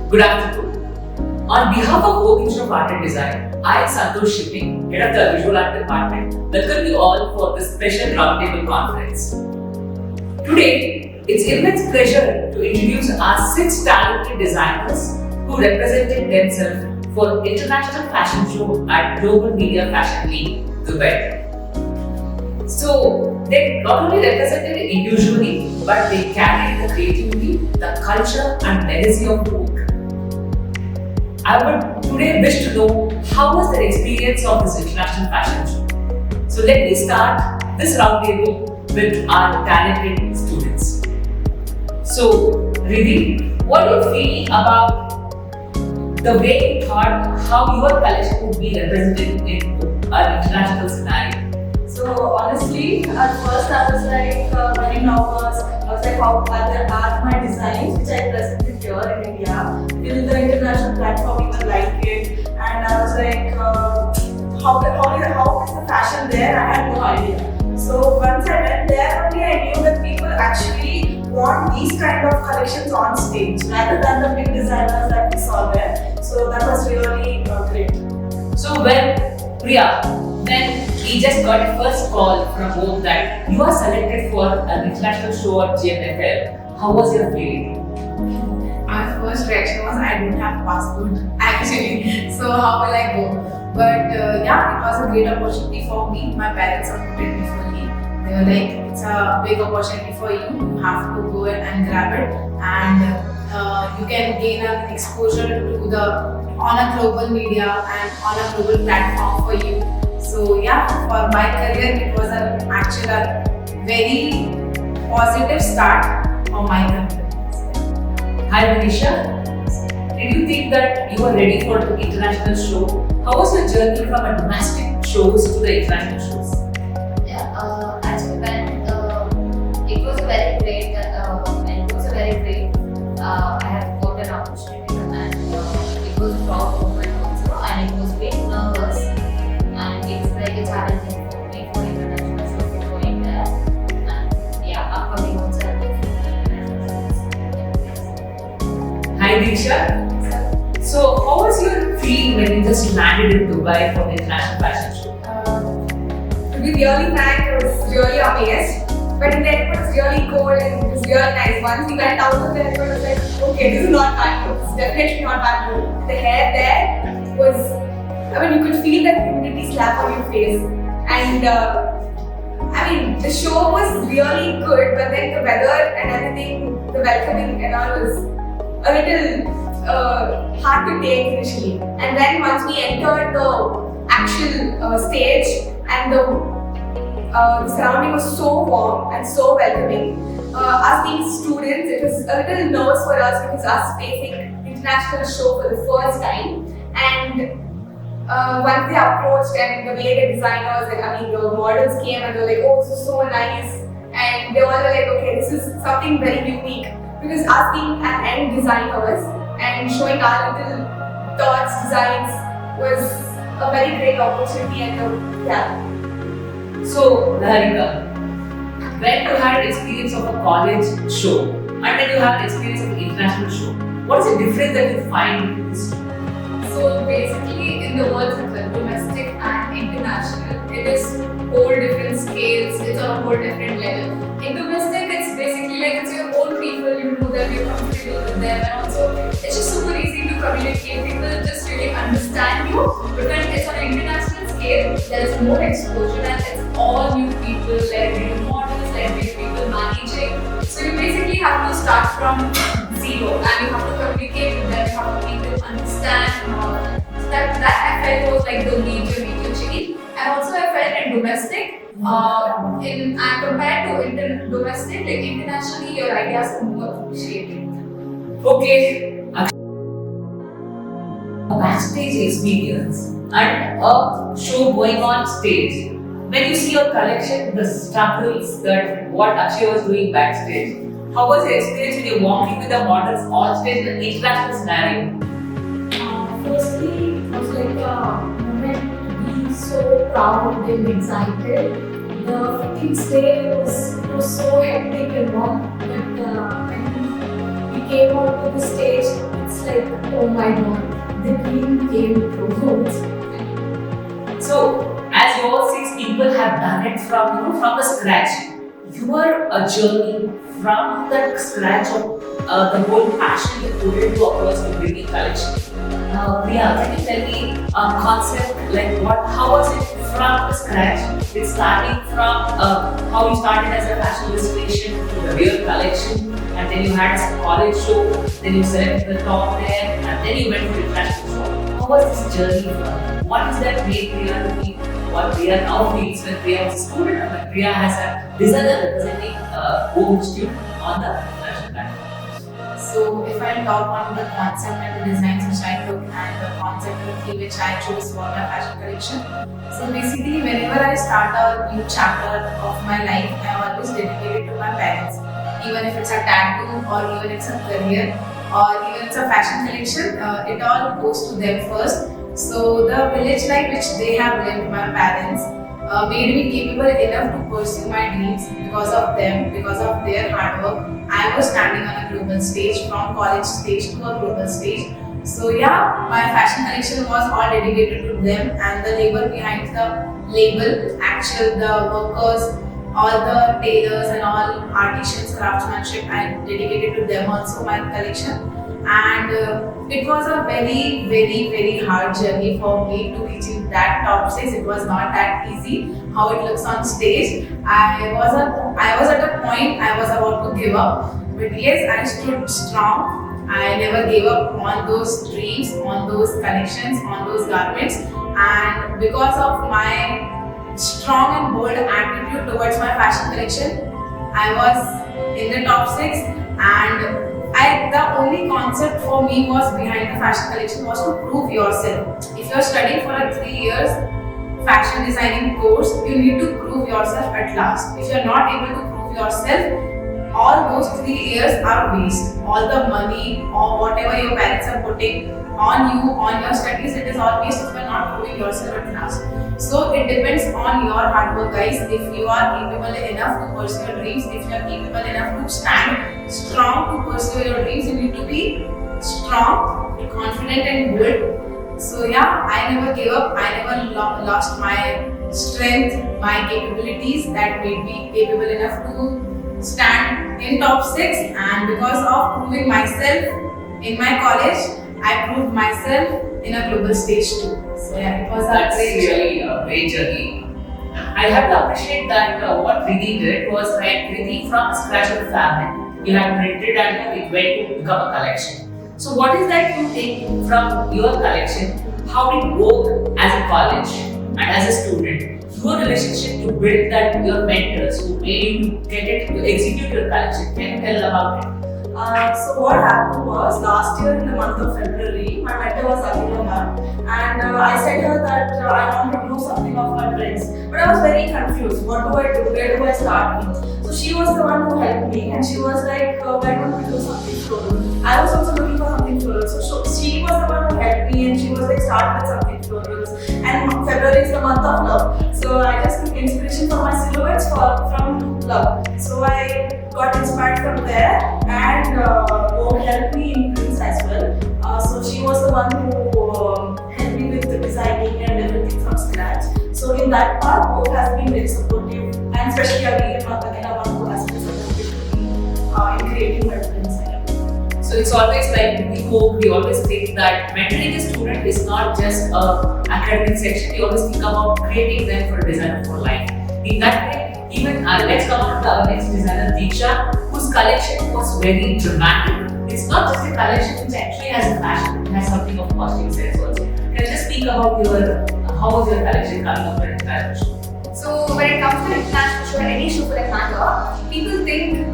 Good afternoon. On behalf of Vogue Institute of Art and Design, I, Santosh Shipping, head of the Visual Art Department, welcome you all for this special roundtable conference. Today, it's immense pleasure to introduce our 6 talented designers who represented themselves for International Fashion Show at Global Media Fashion Week, Dubai. So, they not only represented individually, but they carried the creativity, the culture and legacy of Vogue. I would today wish to know how was their experience of this international fashion show. So let me start this roundtable with our talented students. So, Riddhi, what do you feel about the way you thought how your collection would be represented in an international scenario? So honestly, at first I was like very nervous. I was like, how are my designs, which I presented here in India, till the international platform even like it, and I was like, how is the fashion there? I had no idea. So once I went there, only I knew that people actually want these kind of collections on stage rather than the big designers that we saw there. So that was really great. So when we just got a first call from Vogue that you are selected for an international show at GMFL, how was your feeling? My first reaction was I don't have passport actually, so how will I go? But yeah, it was a great opportunity for me. My parents supported me fully. They were like, it's a big opportunity for you. You have to go and grab it, and you can gain an exposure to on a global media and on a global platform for you. So yeah, for my career, it was a very positive start for my career. Hi Manisha, did you think that you were ready for the international show? How was your journey from a domestic shows to the international shows? Yeah, actually when it was very great, I have got an opportunity and it was a proud moment also, and it was very nervous, and it's like a challenging for me for international shows going there, and yeah, upcoming also. Hi Diksha. So how was your feeling when you just landed in Dubai for the international fashion show? To be really frank, I was really amazed. But in the airport, it was really cold and it was really nice. Once we went out of the airport, I was like, okay, this is not Bangalore. This is definitely not Bangalore. The hair there was, you could feel that humidity slap on your face. And the show was really good, but then the weather and everything, the welcoming and all was a little hard to take initially. And then once we entered the actual stage and the surrounding was so warm and so welcoming. Us being students, it was a little nervous for us because us facing international show for the first time. And once they approached and the way the designers, the models came and they were like, oh, this is so nice. And they all were like, okay, this is something very unique. Because us being an end designers and showing our little thoughts, designs was a very great opportunity and yeah. So, Laharika, when you had an experience of a college show and then you have an experience of an international show, what is the difference that you find in this? So basically, in the words of domestic and international, it is whole different scales, it's on a whole different level. In domestic, it's basically like it's your own people, you know them, you're comfortable with them, and also it's just super easy to communicate. People just really understand you. But when it's on an international scale, there's more exposure and it's all new people, like new models, like new people managing. So you basically have to start from zero and you have to communicate with them, you have to make them understand and all that. So that I felt was like the major change. And also I felt in domestic, and compared to domestic, like internationally, your ideas are more appreciated. Okay, a backstage experience and a show going on stage. When you see your collection, the struggles that what Akshay was doing backstage, how was your experience when you're walking with the models on stage in an international scenario? Firstly, it was like a moment to be so proud and excited. The fittings day was so hectic and long, but when we came out to the stage, it's like, oh my god, the dream came true. So, as you all see, people have done it from the scratch. Your journey from the scratch of the whole passion you put into across the bringing collection. Priya, can you tell me a concept like how was it from the scratch? It's starting from how you started as a fashion illustration to the real collection, and then you had a college show, then you selected the top there, and then you went to the international show. How was this journey from? What is that made Priya to be what Priya now feels when Priya was a student and when Priya has a designer representing Vogue Institute on the international platform? So if I talk on the concept and the designs which I took and the concept which I chose for my fashion collection. So basically whenever I start a new chapter of my life, I always dedicate it to my parents. Even if it's a tattoo or even it's a career or even it's a fashion collection, it all goes to them first. So the village life which they have lived, my parents, made me capable enough to pursue my dreams because of them, because of their hard work. I was standing on a global stage, from college stage to a global stage. So yeah, my fashion collection was all dedicated to them, and the labor behind the label, the workers, all the tailors and all artisans, craftsmanship, I dedicated to them also my collection. And it was a very, very, very hard journey for me to reach that top 6. It was not that easy how it looks on stage. I was at a point I was about to give up, but yes, I stood strong. I never gave up on those dreams, on those collections, on those garments, and because of my strong and bold attitude towards my fashion collection, I was in the top 6. And the only concept for me was behind the fashion collection was to prove yourself. If you're studying for a 3 years fashion designing course, you need to prove yourself at last. If you're not able to prove yourself, all those 3 years are waste. All the money or whatever your parents are putting on you, on your studies, it is all waste if you're not proving yourself at last. So it depends on your hard work, guys. If you are capable enough to pursue your dreams, if you are capable enough to stand strong to pursue your dreams, you need to be strong, confident and bold. So yeah, I never gave up. I never lost my strength, my capabilities that made me capable enough to stand in top 6. And because of proving myself in my college, I proved myself in a global stage too. So yeah, it was That's really a great journey. I have to appreciate that what Riddhi did was like Riddhi from scratch of the fabric. You have printed and it went to become a collection. So what is that you take from your collection? How did Vogue as a college and as a student, your relationship to build that your mentors who made you get it to execute your collection? Can you tell about it? So what happened was, last year in the month of February, my mentor was Akhila ma'am, and I said her that I want to do something of my friends, but I was very confused. What do I do? Where do I start? So she was the one who helped me, and she was like, why don't we do something floral? I was also looking for something floral, so she was the one who helped me, and she was like, start with something floral. And February is the month of love, so I just took inspiration from my silhouettes from love. So I got inspired from there, and Vogue helped me in prints as well. So she was the one who helped me with the designing and everything from scratch. So in that part, Vogue has been very supportive, and especially Akhila who has been supportive to me in creating my prints. So it's always like we hope, we always think that mentoring a student is not just a academic section. We always think about creating them for a designer for life. In that way, even let's come on to our next designer, Deeksha, whose collection was very dramatic. It's not just a collection which actually has a fashion, it has something of costume sense also. Can you just speak about how was your collection coming up with international show? So when it comes to international show or any show for that matter, people think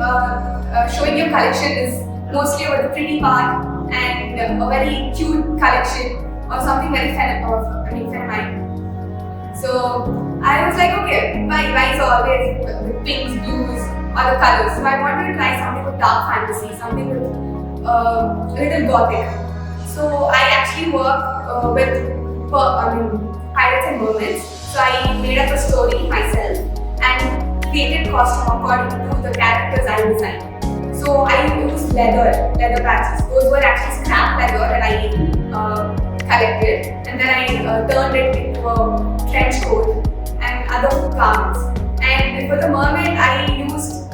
showing your collection is mostly about the pretty part and a very cute collection or something very feminine. So I was like, okay, why is always the pinks, blues, or the colors? So I wanted to try something with dark fantasy, something with a little gothic. So I actually work with pirates and mermaids. So I made up a story myself and created costume according to the characters I designed. So So I used leather patches. Those were actually scrap leather that I collected, and then I turned it into a trench coat and other garments. And for the mermaid, I used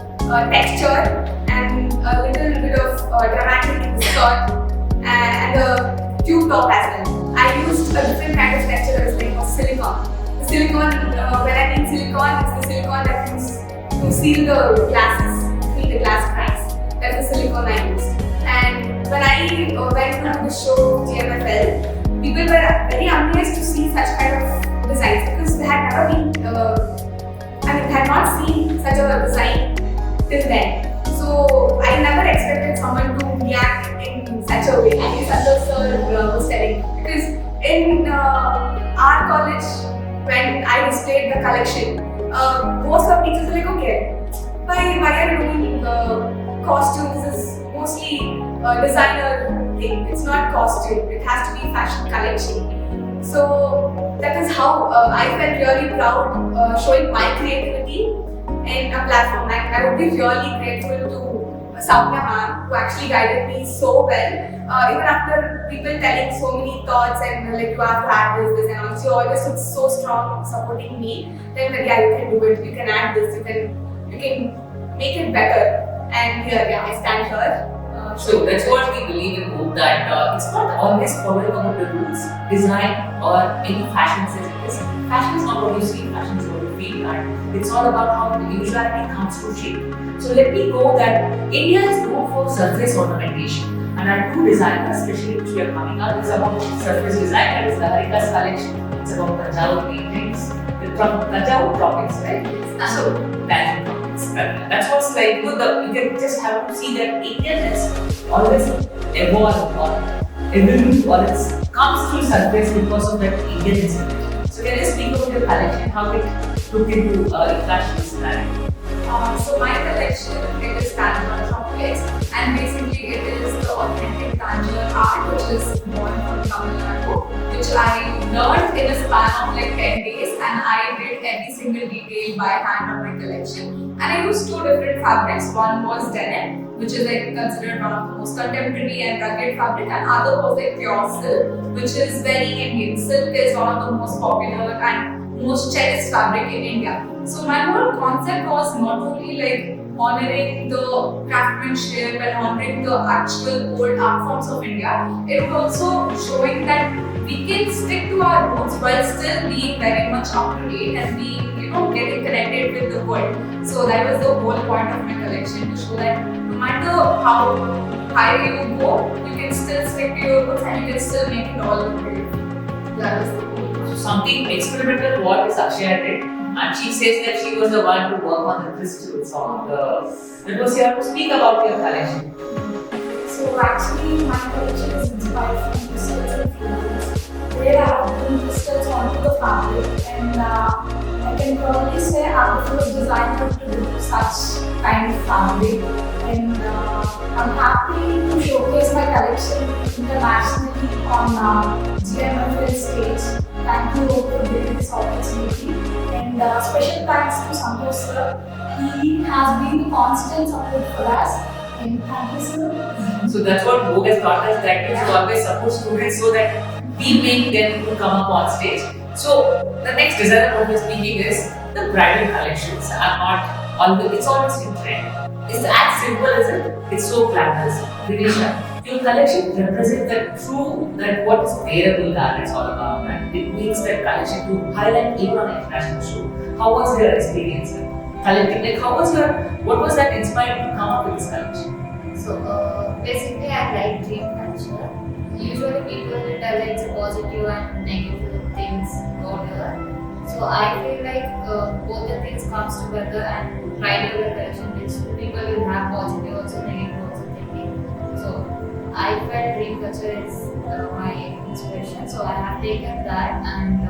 texture and a little bit of dramatic in the skirt and a tube top as well. I used a different kind of texture that was like of silicone. The silicone, when I mean silicone, it's the silicone that you use to seal the glasses, between the glass cracks. That's the silicone I used. And when I went to the show GMFL, people were very amazed to see such kind of designs because they had never been, had not seen such a design till then. So I never expected someone to react in such a way. At least as the sir was telling. Because in our college, when I displayed the collection, most of teachers were like, okay, why are you doing costumes? This is mostly a designer thing. It's not costume. It has to be fashion collection. So that is how I felt really proud showing my creativity in a platform. Like, I would be really grateful to Soumya ma'am, who actually guided me so well. Even after people telling so many thoughts and like, you have to add this, and all, she always was so strong supporting me. Then like, yeah, you can do it. You can add this. You can make it better. And here, yeah, I stand here. So that's what we believe in Vogue, that it's not always following on the rules, design or any fashion says it is. Fashion is not what you see, fashion is what you feel, and it's all about how individuality comes to shape. So let me go that India is known for surface ornamentation, and our two designers, especially which we are coming out, is about surface design, that is Laharika's collection. It's about Tanjore paintings, from Tanjore tropics, right? So that's tropics. That's what's like, you can just have to see that Indian is always evolved or evolved or it comes through surface because of that Indian inspiration. So can you speak about your collection, how it took into international scenario? So my collection, it is Tanjore tropics, and basically it is the authentic Tanjore art which is born from Tamil Nadu, which I learned in a span of like 10 days, and I did every single detail by hand on my collection. And I used two different fabrics. One was denim, which is like considered one of the most contemporary and rugged fabric, and other was like pure silk, which is very Indian. Silk is one of the most popular and most cherished fabric in India. So my whole concept was not only like honoring the craftsmanship and honoring the actual old art forms of India, it was also showing that we can stick to our roots while still being very much up to date and being, getting connected with the world. So that was the whole point of my collection, to show that no matter how high you go, you can still stick to your roots and you can still make it all the way. That was the goal. So something experimental what is Akshaya did, and she says that she was the one to work on the crystals on the. It was you have to speak about your collection. So actually, my collection is inspired from crystals and flowers, where I have put crystals onto the fabric, and I can probably say I'm the first designer to do such kind of fabric, and I'm happy to showcase my collection internationally on GMFL stage. Thank you for giving this opportunity, and special thanks to Santosh sir. He has been the constant support for us. And thank you, sir. So that's what Vogue has taught us, that you should always support students so that we make them to come up on stage. So the next designer what we're speaking is the bridal collections are not always, it's always in trend. It's as simple as it, it's so glamorous. Dinesha, your collection represents the true, that what is wearable that it's all about, and it makes that collection to highlight even on an international show. How was your experience collecting? Like what was that inspired to come up with this collection? So basically I like dream culture. Usually people tell it's positive and negative things over here. So I feel like both the things comes together and try to the collection which people will have positive also, negative also thinking. So I felt dream culture is my inspiration. So I have taken that, and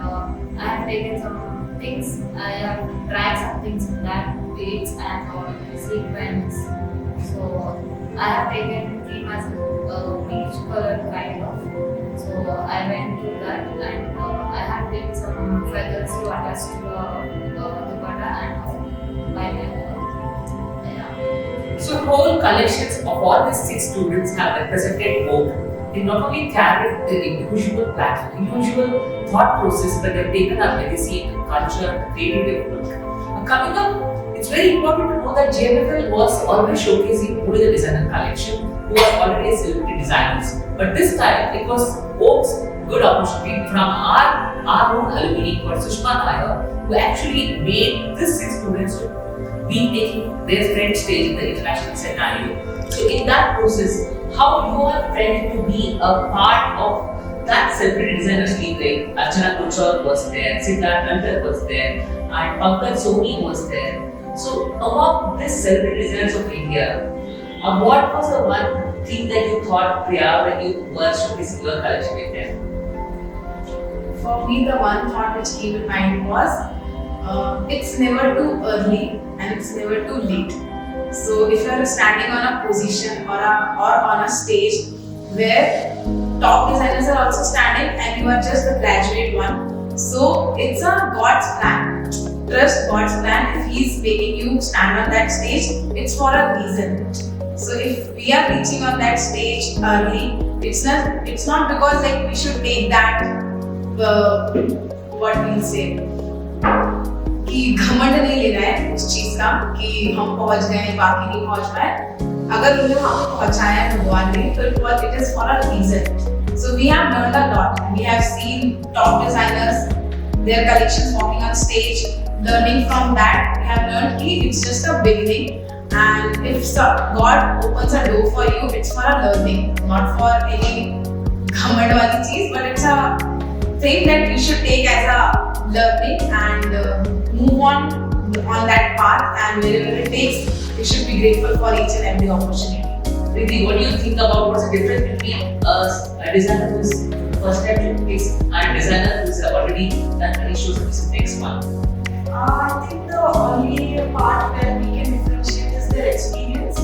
I have taken some things. I have tried some things in that beads and sequence. So I have taken theme as a peach color kind of. So I went to that, and I have taken some feathers to attach to the dupatta and by my yeah. So whole collections of all these 6 students have represented Vogue. They not only carried their individual platform, individual thought process, but they've taken our legacy into culture, creativity of work. Now coming up, it's very important to know that JMFL was always showcasing only the designer collection, who are already celebrity designers. But this time, it was Vogue's good opportunity from our own alumni, called Sushma Nair, who actually made these 6 students be taking their front stage in the international scenario. So in that process, how you are felt to be a part of that celebrity designers league, like Archana Couture was there, Siddharth Nandan was there, and Pankaj Soni was there. So among these celebrity designers of India, what was the one thing that you thought, Priya, when you were showcasing your collection with them? For me, the one thought which came in mind was it's never too early and it's never too late. So if you are standing on a position or on a stage where top designers are also standing and you are just the graduate one, so it's a God's plan. Trust God's plan. If He's making you stand on that stage, it's for a reason. So if we are reaching on that stage early, it's not because like we should take that what we'll say कि घमंड नहीं लेना है उस चीज का कि हम पहुंच गए हैं बाकी नहीं पहुंच पाए। अगर उन्हें वहां पे पहुंचाया है भगवान ने तो it is for a reason. So we have learned a lot. We have seen top designers, their collections walking on stage. Learning from that, we have learned that it's just a beginning. And if God opens a door for you, it's for a learning, not for any घमंड वाली चीज, but it's a thing that we should take as a learning and move on that path, and wherever it takes, we should be grateful for each and every opportunity. Riddhi, what do you think about what's the difference between a designer who's first time showcase and a designer who's already done many shows in this next one? I think the only part where we can differentiate is their experience.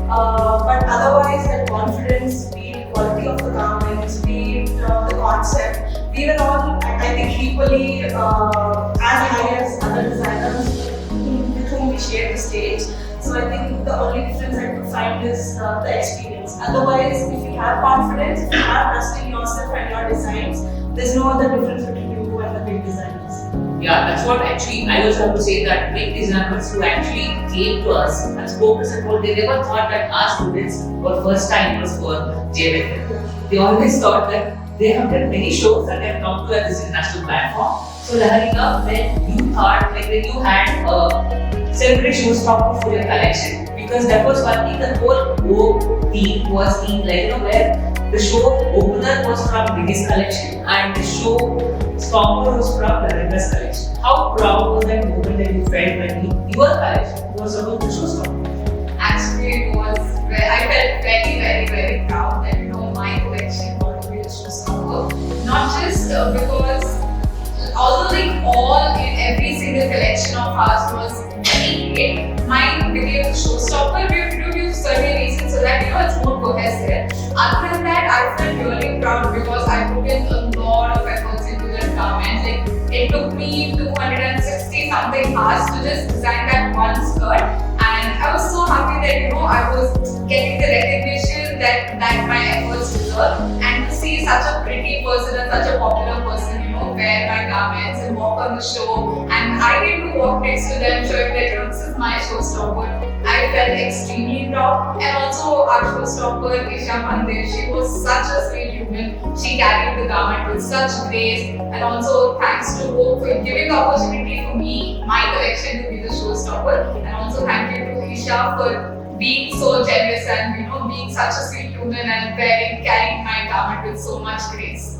But otherwise, their confidence, be it quality of the garments, be it the concept, we were all, I think, equally as high as other designers with whom we shared the stage. So I think the only difference I could find is the experience. Otherwise, if you have confidence, if you have trust in yourself and your designs, there's no other difference between you and the big designers. Yeah, that's what actually I also have to say, that big designers who actually came to us and spoke to us and told, they never thought that our students were first timers for JMFL. They always thought that they have done many shows and they have come to this international platform. So Laharika, when you thought, like when you had a celebrity showstopper for your collection, because that was one thing, the whole Vogue team was in, like, where the show opener was from Riddhi's collection and the show stopper was from Laharika's collection. How proud was that moment that you felt when your collection was about the showstopper? Actually, I felt very, very, very proud that my collection got to be a showstopper. Not just because, although like all in every single collection of ours was very great, mine became a showstopper due to certain reasons, so that it's more cohesive. Other than that, I felt really proud because I put in a lot of efforts into the garment. Like it took me 260 something hours to just design that one skirt, and I was so happy that I was getting the recognition that my efforts deserve, and to see such a pretty person and such a popular person wear my garments and walk on the show, and I get to walk next to them showing that this is my showstopper. I felt extremely proud. And also our showstopper Isha Mandir, she was such a sweet human. She carried the garment with such grace, and also thanks to Vogue for giving the opportunity for me, my collection, to be the showstopper. And also thank you to Isha for being so generous and being such a sweet human and carrying my garment with so much grace.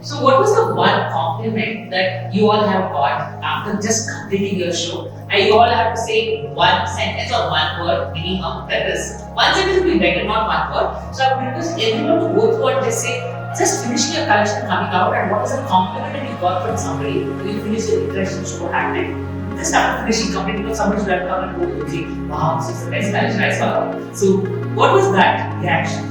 So what was the one compliment that you all have got after just completing your show? And you all have to say one sentence or one word minimum. That is, one sentence will be better, not one word. So I would request everyone to go through and just say, just finishing your collection coming out, and what is a compliment that you got from somebody when you finish your international show happening. Just after finishing completing, somebody should have come and go and say, wow, this is the best collection I saw. So what was that reaction?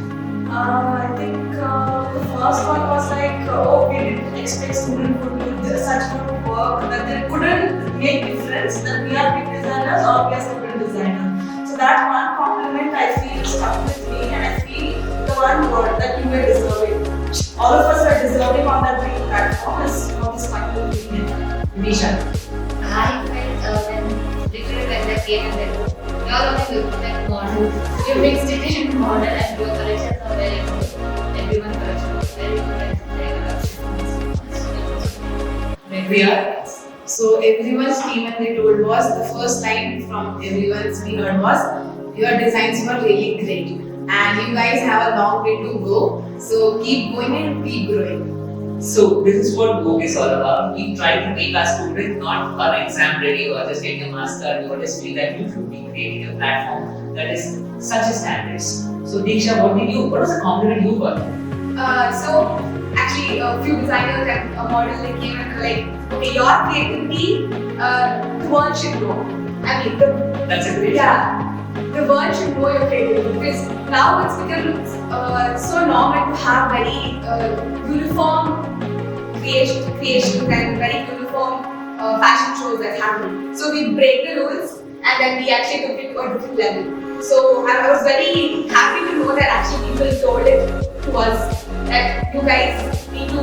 I think the first one was like, we didn't expect students to do such good work, that they couldn't make difference that we are big designers or we are separate designers. So that one compliment moment I feel stuck with me, and I feel the one word that you were deserving. All of us are deserving on that big platform is this kind of thing. Nisha. I felt literally when they came in there, you all only looked like model. You mixed it in model and your collections are very good. Everyone's collection was very good and their collection. We are. So everyone's team when they told was the first line from everyone's we heard was your designs were really great and you guys have a long way to go. So keep going and keep growing. So this is what Vogue is all about. We try to make our students not an exam ready or just getting a master. We just feel that you should be creating a platform that is such a standards. So Diksha, what was the compliment you got? So actually a few designers and a model they came and were like, okay, your creativity, the world should know. I mean, That's a great. yeah, the world should know your creativity because now it's become so normal to have very uniform creations and very uniform fashion shows that happen. So we break the rules and then we actually took it to a different level. So I was very happy to know that actually people told it to us that you guys need to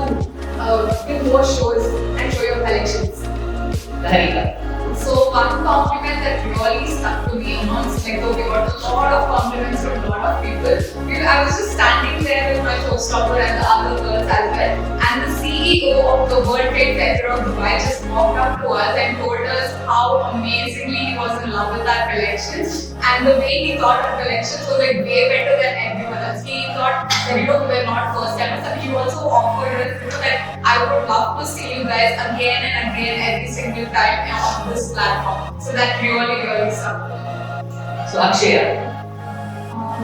give more shows and show your collections. Harika. So one compliment that really stuck to me amongst like we got a lot of compliments from a lot of people. I was just standing there with my showstopper and the other girls as well. And the CEO of the World Trade Center of Dubai just walked up to us and told us how amazingly he was in love with our collections. And the way he thought our collections was like way better than everyone else. He thought that we were not first timers, and he also offered us that I would love to see you guys again and again every single time on this platform. So that really stuck. So Akshaya.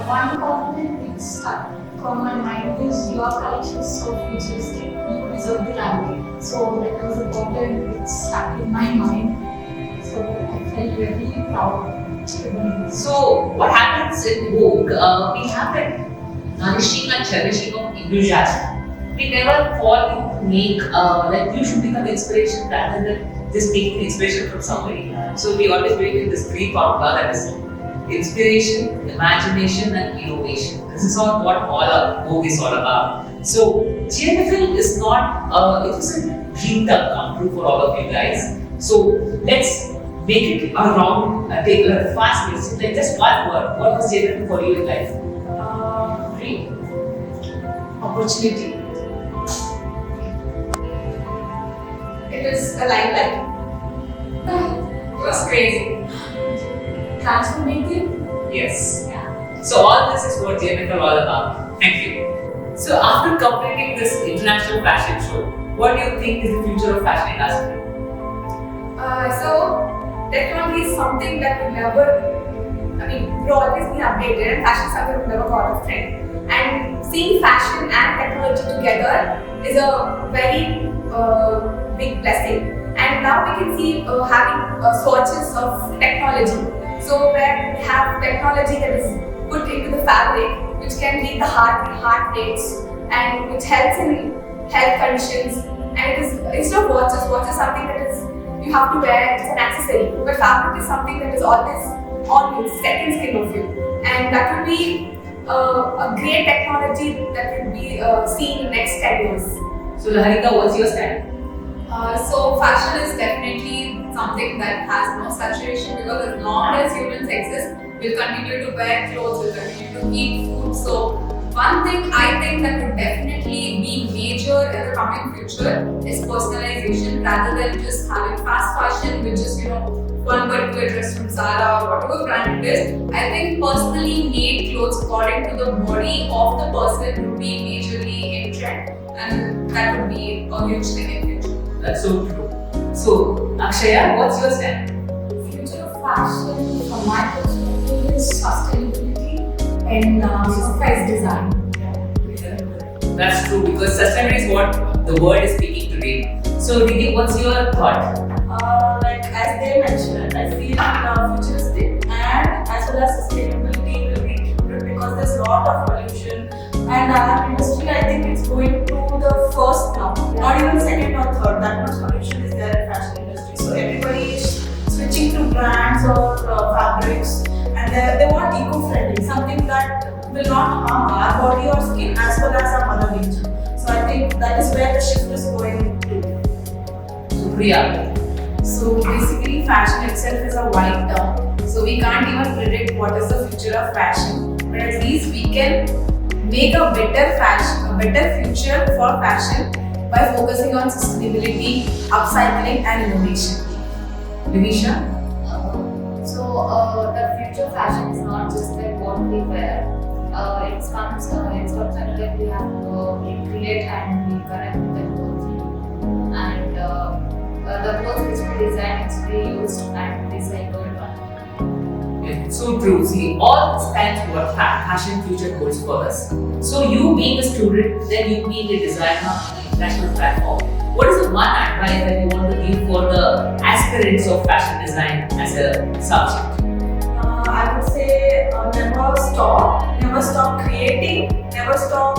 One compliment which stuck from my mind is your collection is so futuristic. You deserve the runway. So that was a compliment which stuck in my mind. So I felt really proud. So what happens in Vogue? We have that nourishing and cherishing of enthusiasm. We never fall to make like you should become inspiration rather than just taking inspiration from somebody. So we always believe in this three formula that is inspiration, imagination, and innovation. This is all what all our Vogue is all about. So GMFL is not it was a dream that come true for all of you guys. So let's make it a round, take a fast pace. Like just one word. What was GMFL for you in life? Dream. Opportunity. It was a limelight. It was crazy. Transformative. Yes. Yeah. So all this is what GMFL all about. Thank you. So after completing this international fashion show, what do you think is the future of fashion industry? So technology is something that will never, we'll always be updated, and fashion is something that will never go out of trend. And seeing fashion and technology together is a very big blessing. And now we can see having swatches of technology. So where we have technology that is put into the fabric, which can read the heart rates, and which helps in health conditions. And it is instead of watches is something that is you have to wear, it's an accessory. But fabric is something that is always on you, second skin of you. And that would be a great technology that will be seen in the next 10 years. So Harika, what's your stand? So fashion is definitely something that has no saturation because as long as humans exist, we'll continue to wear clothes, we'll continue to eat food. So one thing I think that would definitely be major in the coming future is personalization rather than just having fast fashion with just one particular dress from Zara or whatever brand it is. I think personally made clothes according to the body of the person would be majorly in trend, and that would be a huge thing in future. That's so true. So Akshaya, what's your stand? Future of fashion, from my perspective, is sustainability and surprise design. That's true because sustainability is what the world is speaking today. So Didi, what's your thought? Like as they mentioned, I feel futuristic and as well as sustainability will be included because there's a lot of pollution and our industry, I think it's going to the first now, not even second or third. That much pollution is there in fashion industry. So everybody is switching to brands or fabrics, and they want eco-friendly, something that will not harm our body or skin as well as our mother nature. So I think that is where the shift is going to. So Priya, So basically, fashion itself is a wide term. So we can't even predict what is the future of fashion. But at least we can make a better fashion, a better future for fashion by focusing on sustainability, upcycling, and innovation. Vinisha, The future fashion is not just like what we wear. It's also like we have to create and we connect with the clothes. And the clothes which we design is reused and recycled. it's so true. See, all this stands what fashion future holds for us. So you being a student, then you being a designer on an international platform. What is the one advice that you want to give for the aspirants of fashion design as a subject? I would say never stop creating, never stop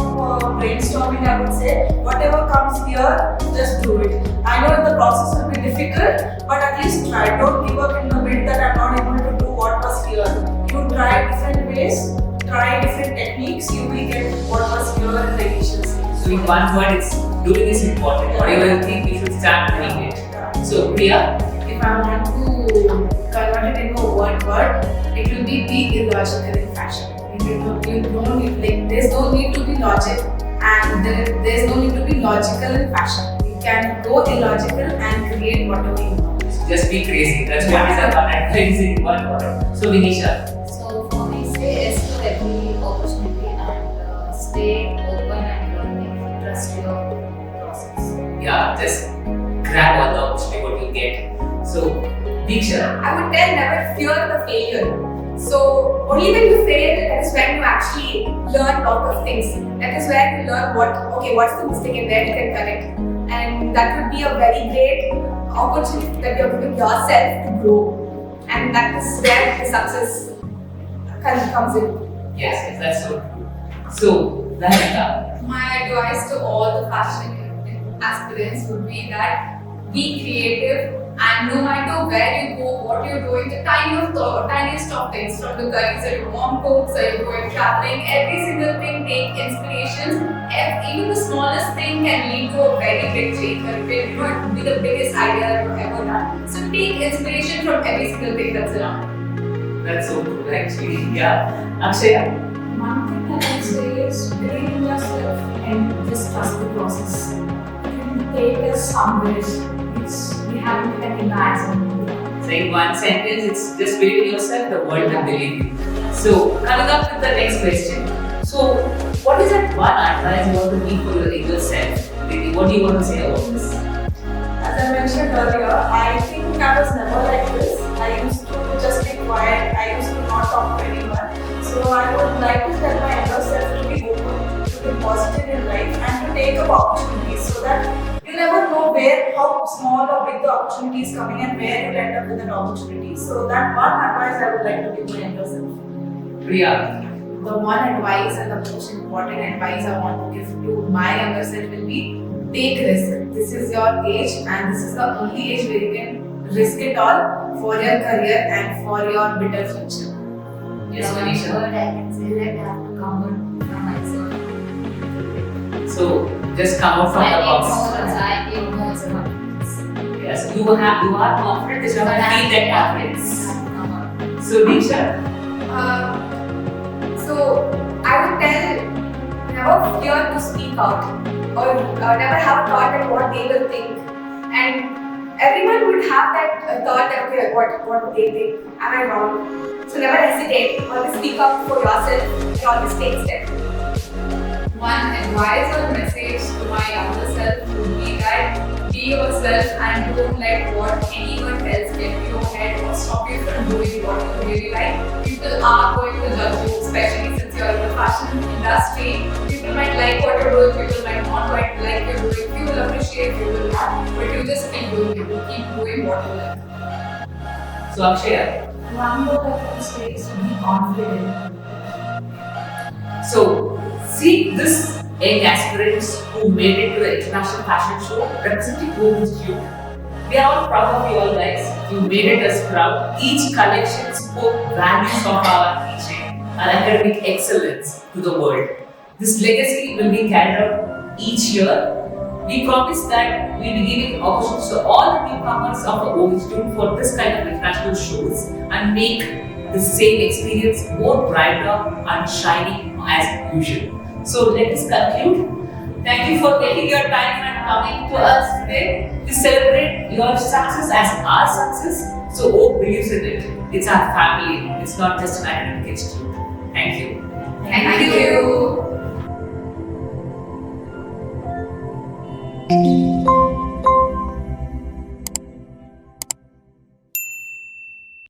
brainstorming. I would say whatever comes here, just do it. I know the process will be difficult, but at least try. Don't give up in the mid that I'm not able to do what was here. You try different ways, try different techniques, you will get what was here in the initial stage. So in one word, it's doing is important. Whatever you think, you should start doing it. So Priya, If I want to convert it into a word, it will be illogical in fashion. There's no need to be logic, and there's no need to be logical in fashion. You can go illogical and create whatever you want. just be crazy. That's what is our advice in one word. So Vinisha, So for me, say yes to every opportunity and stay open and learning. Trust your process. yeah, just grab all the opportunity what you get. So Diksha, I would tell never fear the failure. So only when you fail, that is when you actually learn lot of things. That is where you learn what's the mistake and where you can correct. And that would be a very great opportunity that you're giving yourself to grow. And that is where the success comes in. yes, that's so true. So Lalita, My advice to all the fashion aspirants would be that be creative, and no matter where you go, what you're doing, the tiniest of things, from the curries that your mom cooks, or you're going traveling, every single thing take inspirations. Even the smallest thing can lead to a very big change. It would be the biggest idea that you've ever done. So take inspiration from every single thing that's around. that's so cool actually. Yeah, Akshaya. One thing that I say is believe in yourself and just trust the process. It will take us somewhere which we haven't even imagined. So in one sentence, it's just believe in yourself, the world will believe you. So coming up with the next question. So what is that one advice you want to give for your younger self? Really, what do you want to say about this? As I mentioned earlier, I think I was never like this. I used to just be quiet. I used to not talk to anyone. So I would like to tell my younger self to be open, to be positive in life, and to take up opportunities so that you never know how small or big the opportunity is coming and where you'll end up with an opportunity. So that one advice I would like to give my younger self. Priya. The one advice and the most important advice I want to give to my younger self will be take risk. This is your age, and this is the only age where you can risk it all for your career and for your better future. Yes, One Manisha. word I can say that I have to come out from myself. So just come out from the box. I give more confidence. Yes, you are confident, you have to feel that confidence. So Diksha, So I would tell never fear to speak out or never have a thought at what they will think. And everyone would have that thought that okay, what would they think? Am I wrong? So never hesitate. Always speak up for yourself and always take steps. One advice or message to my younger self would be that be yourself and don't let what anyone else get to your head or stop you from doing what you really like. People are going to judge you, especially since you're in the fashion industry. People might like what you're doing, people might not like you're doing. You will appreciate, you will not, but you just keep doing it. You keep doing what you like. so Akshaya. One word I can say is be confident. So see this young aspirants who made it to the international fashion show representing Vogue Institute. We are all proud of you all guys. You made us proud. Each collection spoke values of our teaching and academic excellence to the world. This legacy will be carried out each year. We promise that we'll be giving opportunities to all the newcomers of the Vogue Institute for this kind of international shows and make the same experience more brighter and shining as usual. So let us conclude. Thank you for taking your time and coming to us today to celebrate your success as our success. So Vogue believes in it. It's our family. It's not just an academic institute. Thank you. Thank you.